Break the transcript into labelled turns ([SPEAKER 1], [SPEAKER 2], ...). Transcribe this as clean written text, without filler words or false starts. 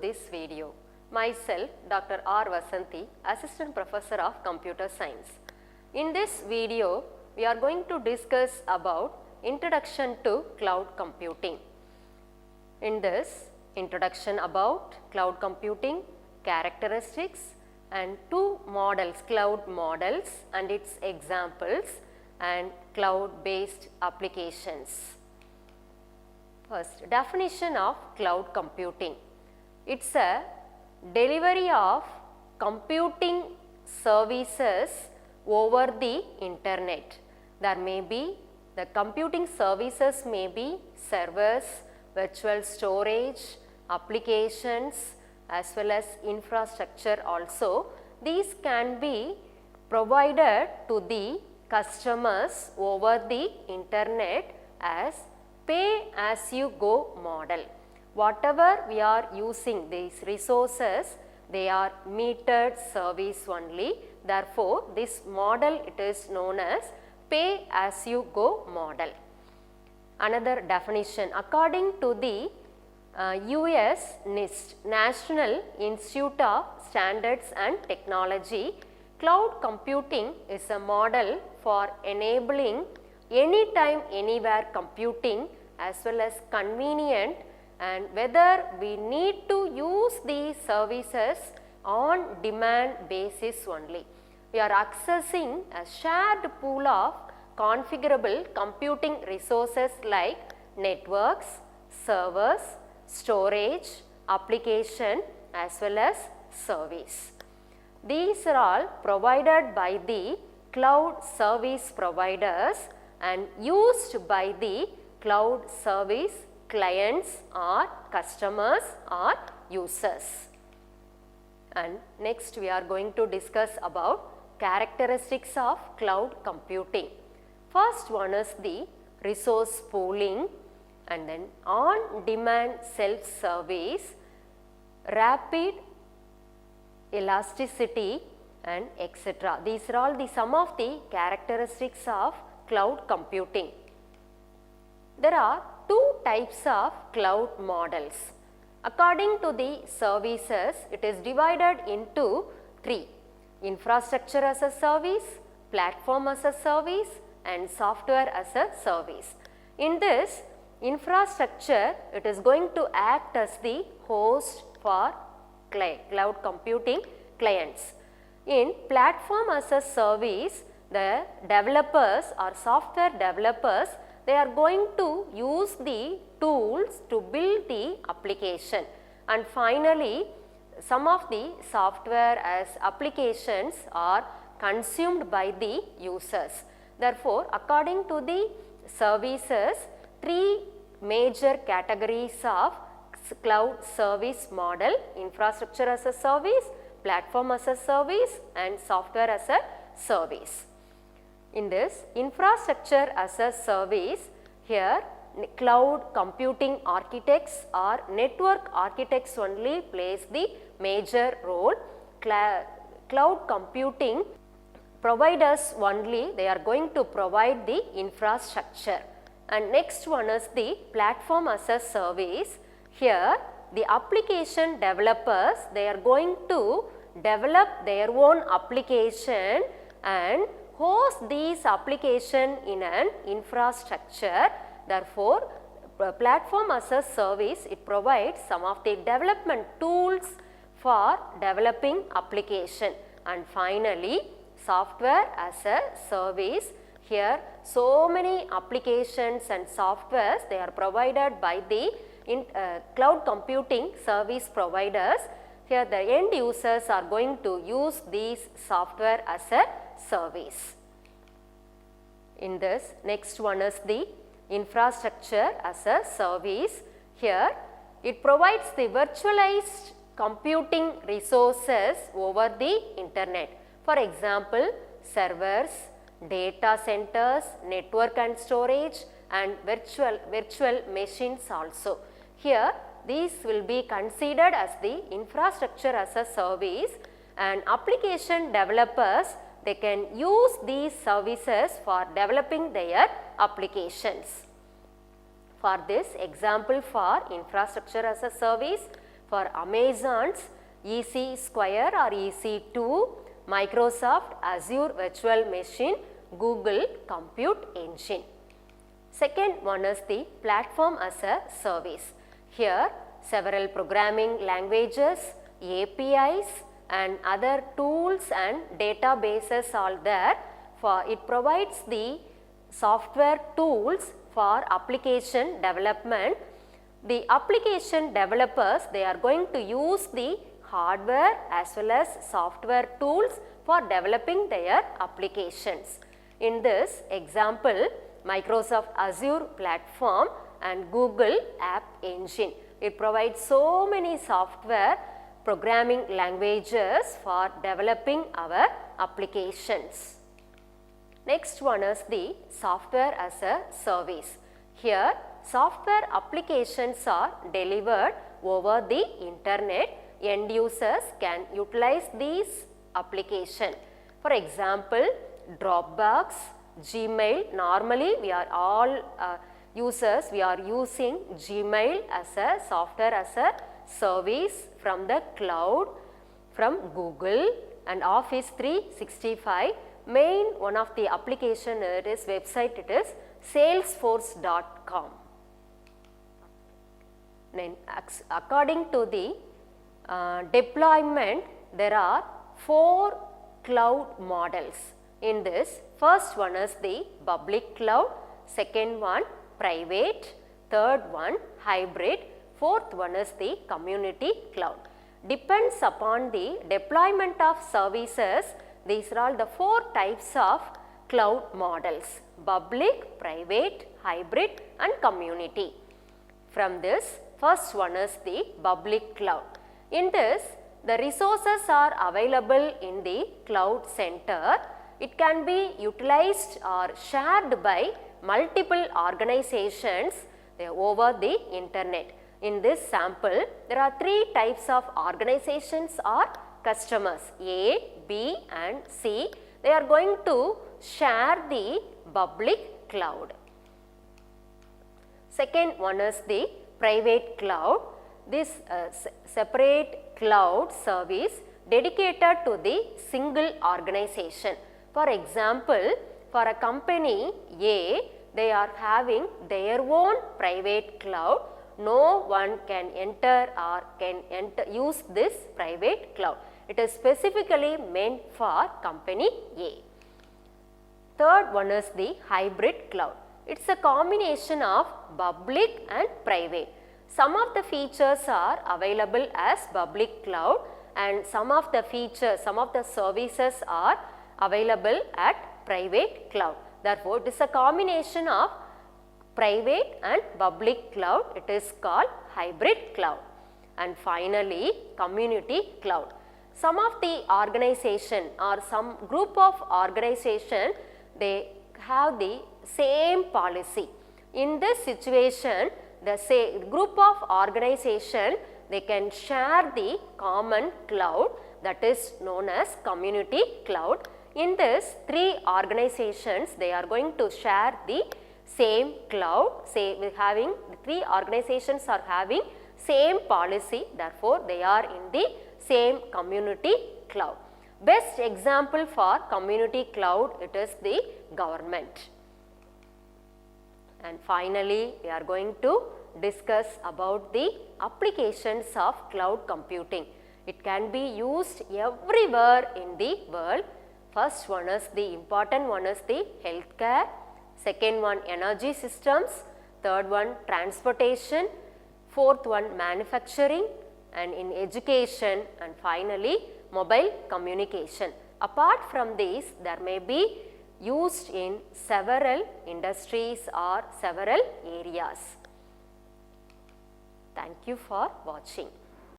[SPEAKER 1] this video. Myself, Dr.R.Vasanthi, Assistant Professor of Computer Science. In this video, we are going to discuss about Introduction to Cloud Computing. In this introduction about cloud computing, characteristics and two models, cloud models and its examples and cloud based applications. First, definition of cloud computing. It's a delivery of computing services over the internet. There may be, the computing services may be servers, virtual storage, applications as well as infrastructure also. These can be provided to the customers over the internet as pay as you go model. Whatever we are using these resources, they are metered service only. Therefore, this model it is known as pay as you go model. Another definition, according to the US NIST, National Institute of Standards and Technology, cloud computing is a model for enabling anytime, anywhere computing as well as convenient, and whether we need to use these services on demand basis only. We are accessing a shared pool of configurable computing resources like networks, servers, storage, application as well as service. These are all provided by the cloud service providers and used by the cloud service clients or customers or users. And next we are going to discuss about characteristics of cloud computing. First one is the resource pooling, and then on demand self-service, rapid elasticity and etc. These are all the some of the characteristics of cloud computing. There are two types of cloud models. According to the services, it is divided into three: infrastructure as a service, platform as a service and software as a service. In this infrastructure, it is going to act as the host for cloud computing clients. In platform as a service, the developers or software developers, they are going to use the tools to build the application, and finally some of the software as applications are consumed by the users. Therefore, according to the services, three major categories of cloud service model: infrastructure as a service, platform as a service and software as a service. In this infrastructure as a service, here cloud computing architects or network architects only plays the major role. Cloud computing providers only, they are going to provide the infrastructure. And next one is the platform as a service. Here the application developers, they are going to develop their own application and host these application in an infrastructure. Therefore, platform as a service, it provides some of the development tools for developing application. And finally, software as a service, here so many applications and softwares, they are provided by the cloud computing service providers. Here the end users are going to use these software as a service. In this, next one is the infrastructure as a service. Here it provides the virtualized computing resources over the internet. For example, servers, data centers, network and storage and virtual machines also. Here these will be considered as the infrastructure as a service, and application developers, they can use these services for developing their applications. For this example, for infrastructure as a service, For Amazon's EC2 or EC2, Microsoft Azure Virtual Machine, Google Compute Engine. Second one is the platform as a service. Here several programming languages, APIs and other tools and databases are there. For it provides the software tools for application development. The application developers, they are going to use the hardware as well as software tools for developing their applications. In this example, Microsoft Azure platform and Google App Engine. It provides so many software programming languages for developing our applications. Next one is the software as a service. Here software applications are delivered over the internet. End users can utilize these applications. For example, Dropbox, Gmail. Normally we are all users, we are using Gmail as a software as a service from the cloud from Google, and Office 365. Main one of the application it is website, it is salesforce.com. Then according to the deployment, there are 4 cloud models. In this, first one is the public cloud, second one private, third one hybrid, fourth one is the community cloud. Depends upon the deployment of services. These are all the 4 types of cloud models: public, private, hybrid and community. From this, first one is the public cloud. In this, the resources are available in the cloud center. It can be utilized or shared by multiple organizations over the internet. In this sample, there are 3 types of organizations or customers, A, B and C. They are going to share the public cloud. Second one is the private cloud. This separate cloud service dedicated to the single organization. For example, for a company A, they are having their own private cloud. No one can enter or use this private cloud. It is specifically meant for company A. Third one is the hybrid cloud. It is a combination of public and private. Some of the features are available as public cloud and some of the features, some of the services are available at private cloud. Therefore, it is a combination of private and public cloud. It is called hybrid cloud. And finally, community cloud. Some of the organization or some group of organization, they have the same policy. In this situation, the group of organization, they can share the common cloud, that is known as community cloud. In this, 3 organizations, they are going to share the same cloud. Say we having 3 organizations are having same policy, therefore they are in the same community cloud. Best example for community cloud, it is the government. And finally, we are going to discuss about the applications of cloud computing. It can be used everywhere in the world. First one is the important one is the healthcare, second one energy systems, third one transportation, fourth one manufacturing, and in education, and finally mobile communication. Apart from these, there may be used in several industries or several areas. Thank you for watching.